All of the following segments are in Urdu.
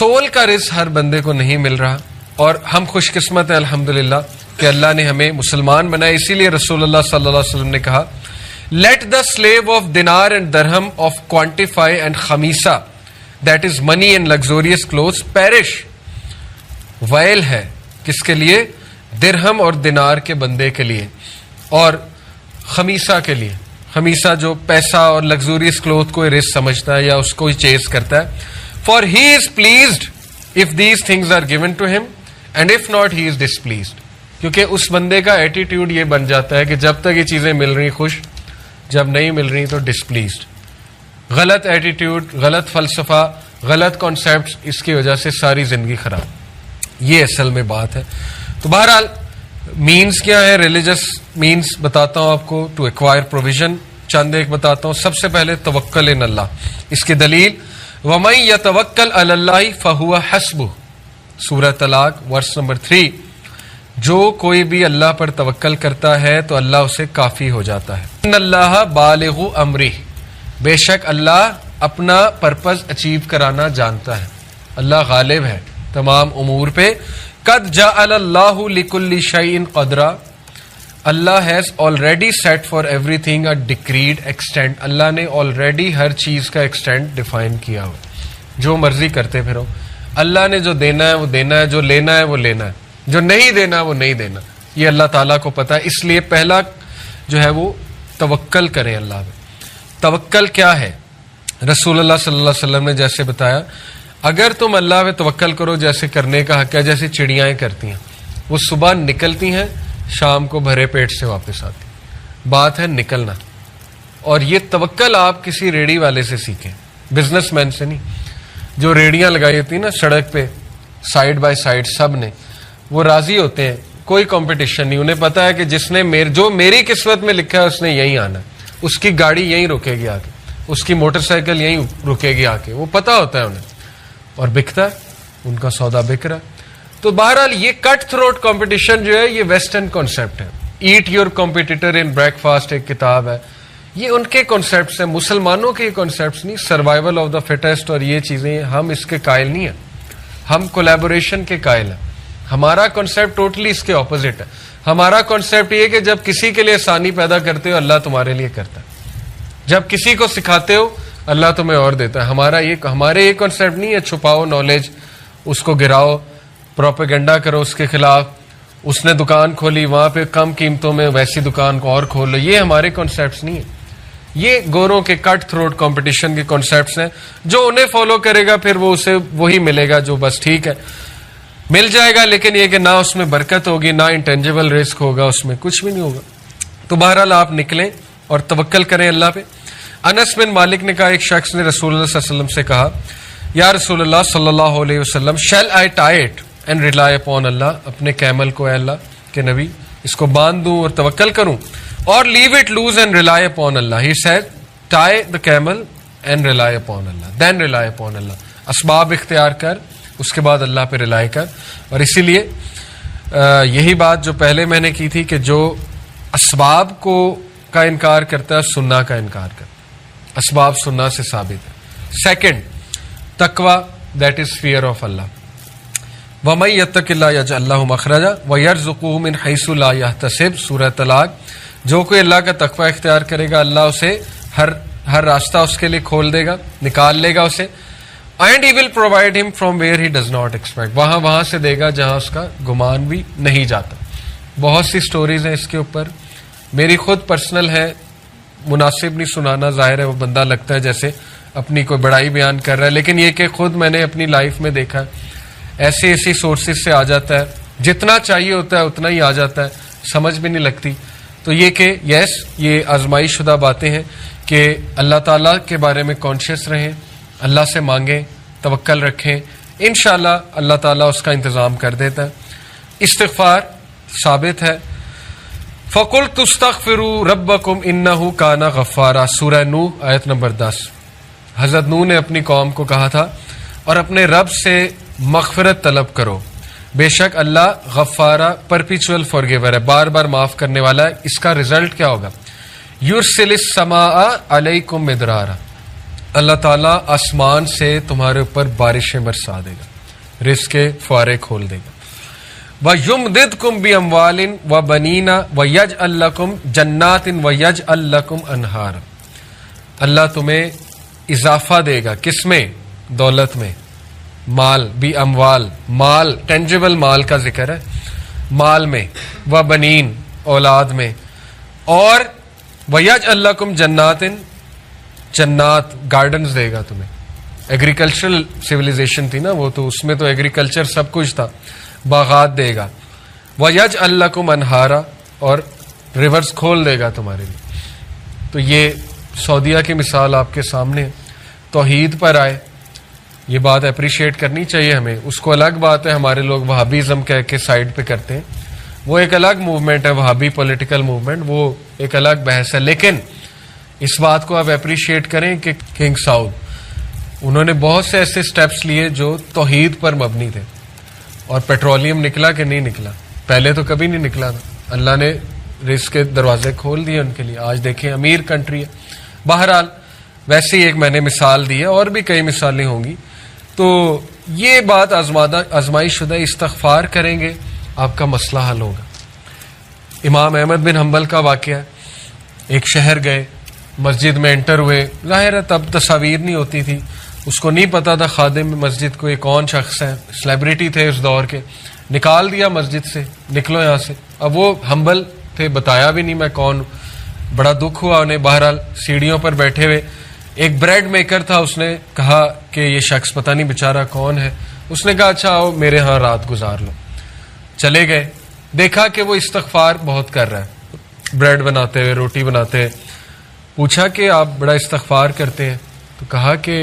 سول کا رزق ہر بندے کو نہیں مل رہا، اور ہم خوش قسمت ہیں الحمدللہ کہ اللہ نے ہمیں مسلمان بنایا. اسی لیے رسول اللہ صلی اللہ علیہ وسلم نے کہا let the slave of dinar and dirham of quantify and خمیسہ that is money and luxurious clothes perish. ویل ہے کس کے لیے؟ درہم اور دینار کے بندے کے لیے، اور خمیسہ کے لیے. خمیسہ جو پیسہ اور لگزوریس کلوتھ کو رزق سمجھتا ہے یا اس کو چیز کرتا ہے. For he is pleased if these things are given to him and if not he is displeased. کیونکہ اس بندے کا ایٹیٹیوڈ یہ بن جاتا ہے کہ جب تک یہ چیزیں مل رہی خوش، جب نہیں مل رہی تو ڈسپلیزڈ. غلط ایٹیٹیوڈ، غلط فلسفہ، غلط کانسیپٹس، اس کی وجہ سے ساری زندگی خراب. یہ اصل میں بات ہے. تو بہرحال مینز کیا ہے؟ ریلیجس مینز بتاتا ہوں آپ کو ٹو ایکوائر پروویژن. چند ایک بتاتا ہوں. سب سے پہلے توکل ان اللہ. اس کی دلیل وَمَن يَتَوَكَّلْ عَلَى اللَّهِ فَهُوَ حَسْبُهُ، سورہ طلاق ورس نمبر 3. جو کوئی بھی اللہ پر توکل کرتا ہے تو اللہ اسے کافی ہو جاتا ہے. ان اللہ بالغ امرہ، بے شک اللہ اپنا پرپز اچیو کرانا جانتا ہے. اللہ غالب ہے تمام امور پہ. قد جعل اللہ لکل شیء قدرا، Allah has already set for everything a decreed extent. Allah نے آلریڈی ہر چیز کا ایکسٹینٹ ڈیفائن کیا ہو. جو مرضی کرتے پھرو، اللہ نے جو دینا ہے وہ دینا ہے، جو لینا ہے وہ لینا ہے، جو نہیں دینا وہ نہیں دینا. یہ اللہ تعالیٰ کو پتا ہے. اس لیے پہلا جو ہے وہ توکل کریں اللہ پہ. توکل کیا ہے؟ رسول اللہ صلی اللہ علیہ وسلم نے جیسے بتایا، اگر تم اللہ پہ توکل کرو جیسے کرنے کا حق ہے، جیسے چڑیاں کرتی ہیں، وہ صبح نکلتی ہیں شام کو بھرے پیٹ سے واپس آتی. بات ہے نکلنا. اور یہ توکل آپ کسی ریڑھی والے سے سیکھیں، بزنس مین سے نہیں. جو ریڑیاں لگائی ہوتی ہیں نا سڑک پہ سائڈ بائی سائڈ، سب نے وہ راضی ہوتے ہیں، کوئی کمپٹیشن نہیں. انہیں پتا ہے کہ جس نے جو میری قسمت میں لکھا ہے اس نے یہیں آنا ہے. اس کی گاڑی یہیں رکے گی آ کے، اس کی موٹر سائیکل یہیں رکے گی آ کے. وہ پتا ہوتا ہے انہیں، اور بکتا ہے، ان کا سودا بک رہا ہے. تو بہرحال یہ کٹ تھروٹ کمپٹیشن جو ہے یہ ویسٹرن کانسیپٹ ہے. Eat your competitor in breakfast ایک کتاب ہے، یہ ان کے کانسیپٹس ہیں، مسلمانوں کے کانسیپٹس نہیں. سروائیول آف دا فٹیسٹ اور یہ چیزیں ہم اس کے قائل نہیں ہیں. ہم کولیبوریشن کے قائل ہیں. ہمارا کانسیپٹ ٹوٹلی اس کے اپوزٹ ہے. ہمارا کانسیپٹ یہ کہ جب کسی کے لیے آسانی پیدا کرتے ہو اللہ تمہارے لیے کرتا ہے. جب کسی کو سکھاتے ہو اللہ تمہیں اور دیتا ہے. ہمارے یہ کانسیپٹ نہیں ہے چھپاؤ نالج، اس کو گراؤ، پروپیگنڈا کرو اس کے خلاف. اس نے دکان کھولی وہاں پہ کم قیمتوں میں ویسی دکان کو اور کھول لو. یہ ہمارے کانسیپٹس نہیں ہیں. یہ گوروں کے کٹ تھروٹ کمپٹیشن کے کانسیپٹس ہیں. جو انہیں فالو کرے گا پھر وہ اسے وہی ملے گا جو بس ٹھیک ہے مل جائے گا، لیکن یہ کہ نہ اس میں برکت ہوگی، نہ انٹینجیبل رزق ہوگا، اس میں کچھ بھی نہیں ہوگا. تو بہرحال آپ نکلیں اور توکل کریں اللہ پہ. انس بن مالک نے کہا ایک شخص نے رسول اللہ صلی اللہ علیہ وسلم سے کہا یا رسول اللہ صلی اللہ علیہ وسلم shall I tie it and rely upon Allah, اپنے کیمل کو اے اللہ کے نبی اس کو باندھ دوں اور توکل کروں، اور leave it loose and rely upon Allah. He said tie the camel and rely upon Allah, then rely upon Allah. اسباب اختیار کر، اس کے بعد اللہ پہ ریلائی کر. اور اسی لیے یہی بات جو پہلے میں نے کی تھی کہ جو اسباب کو کا انکار کرتا ہے سننا کا انکار کرتا ہے. اسباب سننا سے ثابت ہے. سیکنڈ تقوی، دیٹ از فیئر آف اللہ. وَمَن يَتَّقِ اللَّهَ يَجْعَل لَّهُ مَخْرَجًا وَيَرْزُقْهُ مِنْ حَيْثُ لَا يَحْتَسِبُ، سورہ طلاق. جو کوئی اللہ کا تقوی اختیار کرے گا اللہ اسے ہر راستہ اس کے لیے کھول دے گا، نکال لے گا اسے. اینڈ ہی ول پرووائڈ ہم from where he does not expect, وہاں سے دے گا جہاں اس کا گمان بھی نہیں جاتا. بہت سی سٹوریز ہیں اس کے اوپر. میری خود پرسنل ہے، مناسب نہیں سنانا، ظاہر ہے وہ بندہ لگتا ہے جیسے اپنی کوئی بڑائی بیان کر رہا ہے، لیکن یہ کہ خود میں نے اپنی لائف میں دیکھا ہے ایسی سورسز سے آ جاتا ہے، جتنا چاہیے ہوتا ہے اتنا ہی آ جاتا ہے، سمجھ بھی نہیں لگتی. تو یہ کہ یس یہ آزمائش شدہ باتیں ہیں کہ اللہ تعالیٰ کے بارے میں کانشیس رہیں، اللہ سے مانگیں، توکل رکھیں، انشاءاللہ اللہ تعالیٰ اس کا انتظام کر دیتا ہے. استغفار ثابت ہے. فَقُلْتُ اسْتَغْفِرُوا رَبَّكُمْ إِنَّهُ كَانَ غَفَّارًا، سورہ نوح آیت نمبر 10. حضرت نوح نے اپنی قوم کو کہا تھا اور اپنے رب سے مغفرت طلب کرو، بے شک اللہ غفارہ پرپیچول فارگیور ہے، بار بار معاف کرنے والا ہے. اس کا رزلٹ کیا ہوگا؟ یرسل السماء علیکم مدرارا، اللہ تعالیٰ آسمان سے تمہارے اوپر بارشیں برسا دے گا. رزق کے فوارے کھول دے گا. وَيُمْدِدْكُمْ بِأَمْوَالٍ وَبَنِينَ وَيَجْعَلْ لَكُمْ جَنَّاتٍ وَيَجْعَلْ لَكُمْ أَنْهَارًا. اللہ تمہیں اضافہ دے گا. کس میں؟ دولت میں. مال بھی اموال، مال ٹینجیبل مال کا ذکر ہے، مال میں. وَبَنِينَ اولاد میں. اور وَيَجْعَلْ لَكُمْ جَنَّاتٍ جنات گارڈنز دے گا تمہیں. ایگریکلچرل سیویلائزیشن تھی نا وہ، تو اس میں تو ایگریکلچر سب کچھ تھا. باغات دے گا. وَيَجْعَلْ لَكُمْ أَنْهَارًا اور ریورز کھول دے گا تمہارے لیے. تو یہ سعودیہ کی مثال آپ کے سامنے. توحید پر آئے، یہ بات اپریشیٹ کرنی چاہیے ہمیں. اس کو الگ بات ہے ہمارے لوگ وہابیزم کہہ کے سائڈ پہ کرتے ہیں، وہ ایک الگ موومنٹ ہے، وہابی پولیٹیکل موومنٹ، وہ ایک الگ بحث ہے. لیکن اس بات کو آپ اپریشیٹ کریں کہ کنگ سعود انہوں نے بہت سے ایسے سٹیپس لیے جو توحید پر مبنی تھے. اور پیٹرولیم نکلا کہ نہیں نکلا؟ پہلے تو کبھی نہیں نکلا تھا. اللہ نے رزق کے دروازے کھول دیے ان کے لیے. آج دیکھیں امیر کنٹری ہے. بہرحال ویسے ہی ایک میں نے مثال دی ہے، اور بھی کئی مثالیں ہوں گی. تو یہ بات آزمائش شدہ، استغفار کریں گے آپ کا مسئلہ حل ہوگا. امام احمد بن حنبل کا واقعہ ہے. ایک شہر گئے، مسجد میں انٹر ہوئے. ظاہر ہے تب تصاویر نہیں ہوتی تھی، اس کو نہیں پتا تھا خادم مسجد کو یہ کون شخص ہے، سیلیبریٹی تھے اس دور کے. نکال دیا مسجد سے، نکلو یہاں سے. اب وہ ہمبل تھے، بتایا بھی نہیں میں کون ہوں. بڑا دکھ ہوا انہیں. بہرحال سیڑھیوں پر بیٹھے ہوئے ایک بریڈ میکر تھا، اس نے کہا کہ یہ شخص پتہ نہیں بیچارہ کون ہے. اس نے کہا اچھا آؤ میرے ہاں رات گزار لو. چلے گئے، دیکھا کہ وہ استغفار بہت کر رہا ہے، بریڈ بناتے ہوئے، روٹی بناتے ہوئے. پوچھا کہ آپ بڑا استغفار کرتے ہیں؟ تو کہا کہ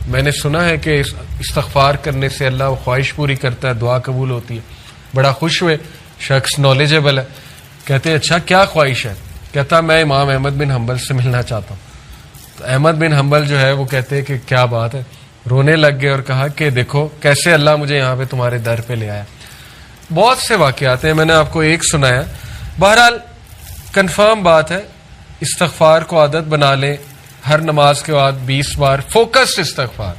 میں نے سنا ہے کہ استغفار کرنے سے اللہ وہ خواہش پوری کرتا ہے، دعا قبول ہوتی ہے. بڑا خوش ہوئے، شخص نالجیبل ہے. کہتے اچھا کیا خواہش ہے؟ کہتا میں امام احمد بن حنبل سے ملنا چاہتا ہوں. تو احمد بن حنبل جو ہے وہ کہتے کہ کیا بات ہے، رونے لگ گئے اور کہا کہ دیکھو کیسے اللہ مجھے یہاں پہ تمہارے در پہ لے آیا. بہت سے واقعات ہیں، میں نے آپ کو ایک سنایا. بہرحال کنفرم بات ہے، استغفار کو عادت بنا لیں. ہر نماز کے بعد 20 بار فوکس استغفار،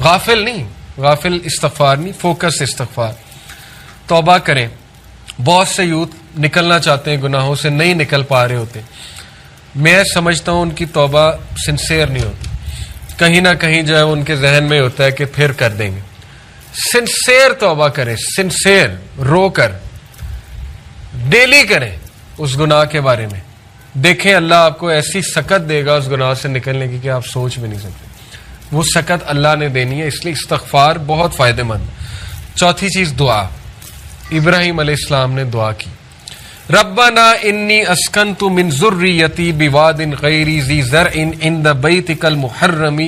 غافل نہیں، غافل استغفار نہیں، فوکس استغفار. توبہ کریں. بہت سے یوتھ نکلنا چاہتے ہیں گناہوں سے، نہیں نکل پا رہے ہوتے. میں سمجھتا ہوں ان کی توبہ سنسیئر نہیں ہوتی. کہیں نہ کہیں جو ہے ان کے ذہن میں ہوتا ہے کہ پھر کر دیں گے. سنسیئر توبہ کریں، سنسیئر، رو کر ڈیلی کریں اس گناہ کے بارے میں. دیکھیں اللہ آپ کو ایسی سکت دے گا اس گناہ سے نکلنے کی کہ آپ سوچ بھی نہیں سکتے. وہ سکت اللہ نے دینی ہے. اس لیے استغفار بہت فائدہ مند. چوتھی چیز دعا. ابراہیم علیہ السلام نے دعا کی، ربنا انی اسکنت من ذریتی بواد غیر ذی زرع عند بیتک المحرم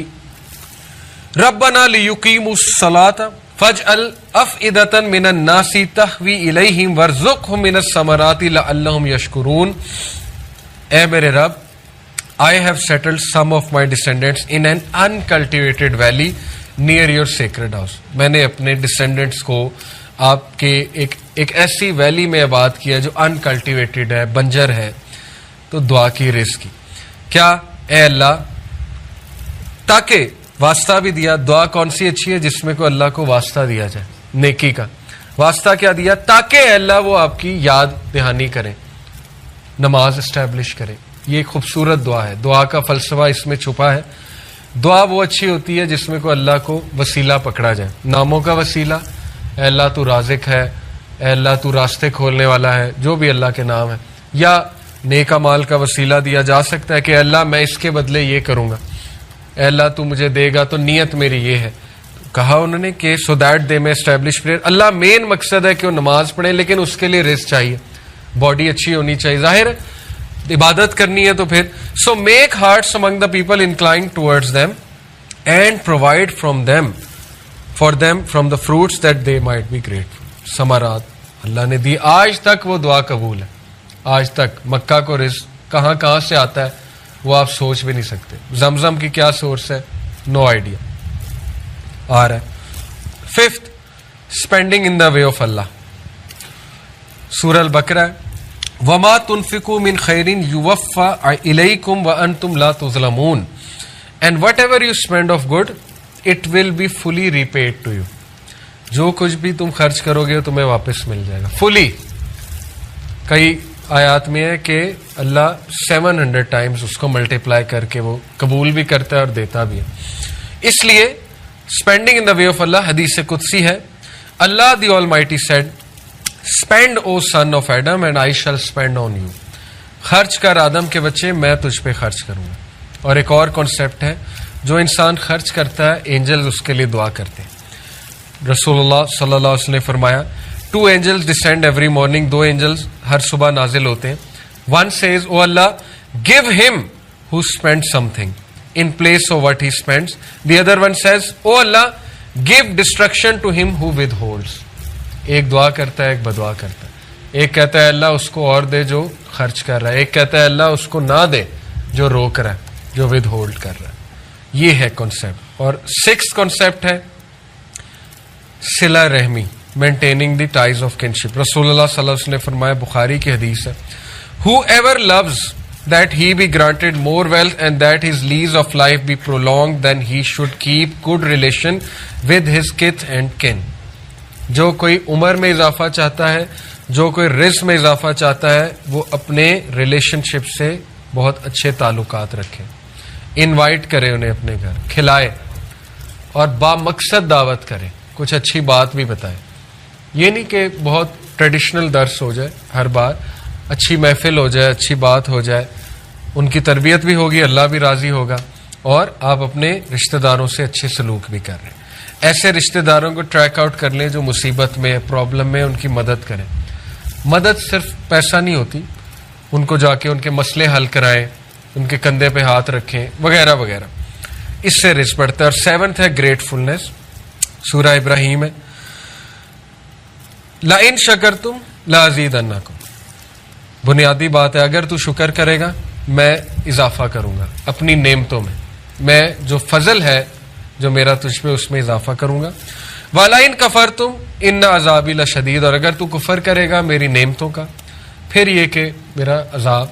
ربنا لیقیموا الصلاۃ فاجعل افئدۃ من الناس تہوی الیہم وارزقہم من الثمرات لعلہم یشکرون. اے میرے رب، I have settled some of my descendants in an uncultivated valley near your sacred house. میں نے اپنے ڈسینڈنٹس کو آپ کے ایک ایسی ویلی میں آباد کیا جو انکلٹیویٹڈ ہے، بنجر ہے. تو دعا کی، رزق کی. کیا؟ اے اللہ، تاکہ واسطہ بھی دیا. دعا کون سی اچھی ہے؟ جس میں کو اللہ کو واسطہ دیا جائے نیکی کا. واسطہ کیا دیا؟ تاکہ اے اللہ وہ آپ کی یاد دہانی کریں، نماز اسٹیبلش کریں. یہ ایک خوبصورت دعا ہے. دعا کا فلسفہ اس میں چھپا ہے. دعا وہ اچھی ہوتی ہے جس میں کو اللہ کو وسیلہ پکڑا جائے. ناموں کا وسیلہ، اے اللہ تو رازق ہے، اے اللہ تو راستے کھولنے والا ہے، جو بھی اللہ کے نام ہے. یا نیک اعمال کا وسیلہ دیا جا سکتا ہے کہ اے اللہ میں اس کے بدلے یہ کروں گا، اے اللہ تو مجھے دے گا تو نیت میری یہ ہے. کہا انہوں نے کہ سو دیٹ دے میں اسٹیبلش پریئر. اللہ مین مقصد ہے کہ وہ نماز پڑھیں، لیکن اس کے لیے رزق چاہیے، باڈی اچھی ہونی چاہیے. ظاہر عبادت کرنی ہے تو پھر so make hearts among the people inclined towards them and provide for them from the fruits that they might be grateful. ثمرات اللہ نے دی. آج تک وہ دعا قبول ہے. آج تک مکہ کو رزق کہاں کہاں سے آتا ہے وہ آپ سوچ بھی نہیں سکتے. زمزم کی کیا سورس ہے؟ No idea. آ رہا ہے. Fifth, spending in the way of Allah. سورہ البقرہ، وما تنفقوا من خیر یوفى الیکم وانتم لا تظلمون and whatever you spend of good it will be fully repaid to you. جو کچھ بھی تم خرچ کرو گے تمہیں واپس مل جائے گا فلی. کئی آیات میں ہے کہ اللہ 700 ٹائمز اس کو ملٹیپلائی کر کے وہ قبول بھی کرتا ہے اور دیتا بھی ہے. اس لیے spending in the way of اللہ حدیث قدسی ہے. Allah the almighty said spend O son of Adam and I shall spend on you. خرچ کر آدم کے بچے میں تجھ پہ خرچ کروں گا. اور ایک اور کانسیپٹ ہے جو انسان خرچ کرتا ہے اینجلز اس کے لیے دعا کرتے ہیں. رسول اللہ صلی اللہ علیہ وسلم نے فرمایا 2 angels descend every morning. 2 angels ہر صبح نازل ہوتے ہیں. One says, oh Allah, give him who spends something in place of what he spends. The other one says, oh Allah, give destruction to him who withholds. ایک دعا کرتا ہے ایک بدعا کرتا ہے. ایک کہتا ہے اللہ اس کو اور دے جو خرچ کر رہا ہے, ایک کہتا ہے اللہ اس کو نہ دے جو روک رہا ہے, جو ود ہولڈ کر رہا ہے. یہ ہے کانسیپٹ. اور 6th کانسیپٹ ہے صلہ رحمی, maintaining the ties of kinship. رسول اللہ صلی اللہ علیہ وسلم نے فرمایا, بخاری کی حدیث ہے, whoever loves that he be granted more wealth and that his lease of life be prolonged, then he should keep good relation with his kith and kin. جو کوئی عمر میں اضافہ چاہتا ہے, جو کوئی رزق میں اضافہ چاہتا ہے, وہ اپنے ریلیشن شپ سے بہت اچھے تعلقات رکھے, انوائٹ کرے انہیں اپنے گھر, کھلائے اور با مقصد دعوت کرے, کچھ اچھی بات بھی بتائے. یہ نہیں کہ بہت ٹریڈیشنل درس ہو جائے, ہر بار اچھی محفل ہو جائے, اچھی بات ہو جائے, ان کی تربیت بھی ہوگی, اللہ بھی راضی ہوگا, اور آپ اپنے رشتہ داروں سے اچھے سلوک بھی کر رہے ہیں. ایسے رشتہ داروں کو ٹریک آؤٹ کر لیں جو مصیبت میں, پرابلم میں, ان کی مدد کریں. مدد صرف پیسہ نہیں ہوتی, ان کو جا کے ان کے مسئلے حل کرائیں, ان کے کندھے پہ ہاتھ رکھیں وغیرہ وغیرہ, اس سے رزق بڑھتا ہے. اور 7th ہے گریٹفلنس. سورہ ابراہیم ہے, لَإِن شَكَرْتُمْ لَأَزِيدَنَّكُمْ. بنیادی بات ہے, اگر تو شکر کرے گا میں اضافہ کروں گا اپنی نعمتوں میں, میں جو فضل ہے جو میرا تجھ پہ اس میں اضافہ کروں گا. وَلَئِن كَفَرْتُمْ إِنَّ عَذَابِي لَشَدِيدٌ. اور اگر تو کفر کرے گا میری نعمتوں کا, پھر یہ کہ میرا عذاب